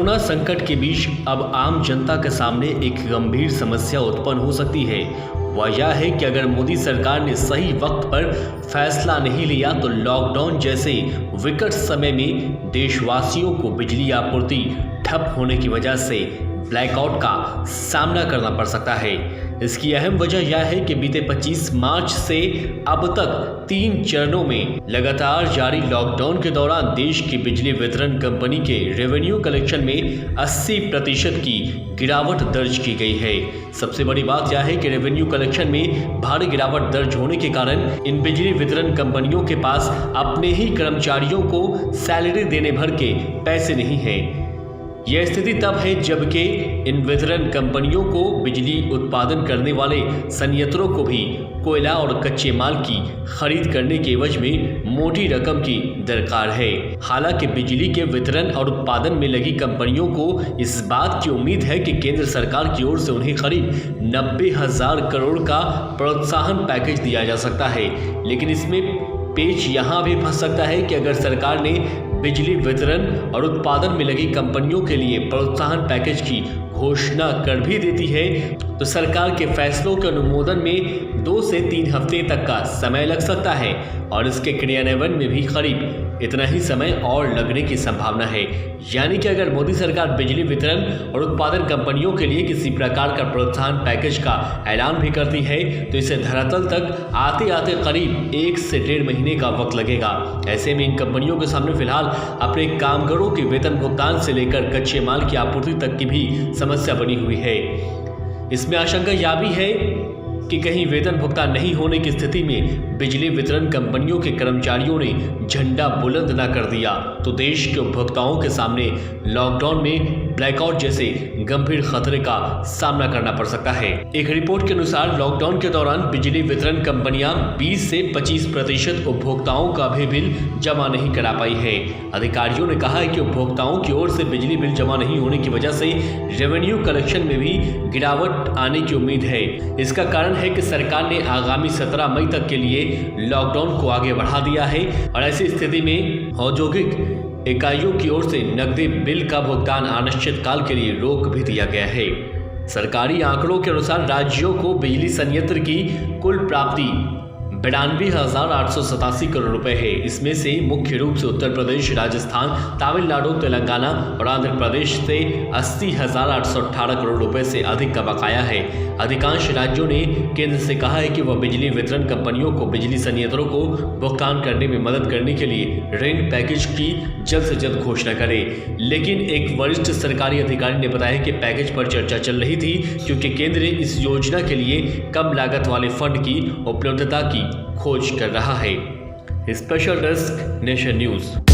Corona संकट के बीच अब आम जनता के सामने एक गंभीर समस्या उत्पन्न हो सकती है। वह यह है कि अगर मोदी सरकार ने सही वक्त पर फैसला नहीं लिया तो लॉकडाउन जैसे विकट समय में देशवासियों को बिजली आपूर्ति ठप होने की वजह से ब्लैकआउट का सामना करना पड़ सकता है। इसकी अहम वजह यह है कि बीते 25 मार्च से अब तक 3 चरणों में लगातार जारी लॉकडाउन के दौरान देश की बिजली वितरण कंपनी के रेवेन्यू कलेक्शन में 80% की गिरावट दर्ज की गई है। सबसे बड़ी बात यह है कि रेवेन्यू कलेक्शन में भारी गिरावट दर्ज होने के कारण इन बिजली वितरण कंपनियों के पास अपने ही कर्मचारियों को सैलरी देने भर के पैसे नहीं हैं। यह स्थिति तब है जबकि इन वितरण कंपनियों को बिजली उत्पादन करने वाले संयंत्रों को भी कोयला और कच्चे माल की खरीद करने के एवज में मोटी रकम की दरकार है। हालांकि बिजली के वितरण और उत्पादन में लगी कंपनियों को इस बात की उम्मीद है कि केंद्र सरकार की ओर से उन्हें करीब 90,000 करोड़ का प्रोत्साहन पैकेज दिया जा सकता है। लेकिन इसमें पेच यहाँ भी फंस सकता है कि अगर सरकार ने बिजली वितरण और उत्पादन में लगी कंपनियों के लिए प्रोत्साहन पैकेज की घोषणा कर भी देती है तो सरकार के फैसलों के अनुमोदन में 2 से 3 हफ्ते तक का समय लग सकता है और इसके क्रियान्वयन में भी करीब इतना ही समय और लगने की संभावना है। यानी कि अगर मोदी सरकार बिजली वितरण और उत्पादन कंपनियों के लिए किसी प्रकार का प्रोत्साहन पैकेज का ऐलान भी करती है तो इसे धरातल तक आते आते करीब 1 से 1.5 महीने का वक्त लगेगा। ऐसे में इन कंपनियों के सामने फिलहाल अपने कामगारों के वेतन भुगतान से लेकर कच्चे माल की आपूर्ति तक की भी समस्या बनी हुई है। इसमें आशंका यह भी है कि कहीं वेतन भुगतान नहीं होने की स्थिति में बिजली वितरण कंपनियों के कर्मचारियों ने झंडा बुलंद न कर दिया तो देश के उपभोक्ताओं के सामने लॉकडाउन में ब्लैकआउट जैसे गंभीर खतरे का सामना करना पड़ सकता है। एक रिपोर्ट के अनुसार लॉकडाउन के दौरान बिजली वितरण कंपनियां 20 से 25% उपभोक्ताओं का भी बिल जमा नहीं करा पाई है। अधिकारियों ने कहा है कि उपभोक्ताओं की ओर से बिजली बिल जमा नहीं होने की वजह से रेवेन्यू कलेक्शन में भी गिरावट आने की उम्मीद है। इसका कारण है कि सरकार ने आगामी 17 मई तक के लिए लॉकडाउन को आगे बढ़ा दिया है और ऐसी स्थिति में औद्योगिक इकाइयों की ओर से नकदी बिल का भुगतान अनिश्चित काल के लिए रोक भी दिया गया है। सरकारी आंकड़ों के अनुसार राज्यों को बिजली संयंत्र की कुल प्राप्ति 92,887 करोड़ रुपए है। इसमें से मुख्य रूप से उत्तर प्रदेश, राजस्थान, तमिलनाडु, तेलंगाना और आंध्र प्रदेश से 80,818 करोड़ रुपए से अधिक का बकाया है। अधिकांश राज्यों ने केंद्र से कहा है कि वह बिजली वितरण कंपनियों को बिजली संयंत्रों को भुगतान करने में मदद करने के लिए ऋण पैकेज की जल्द से जल्द घोषणा करे। लेकिन एक वरिष्ठ सरकारी अधिकारी ने बताया कि पैकेज पर चर्चा चल रही थी क्योंकि केंद्र इस योजना के लिए कम लागत वाले फंड की उपलब्धता की खोज कर रहा है। Special desk nation news.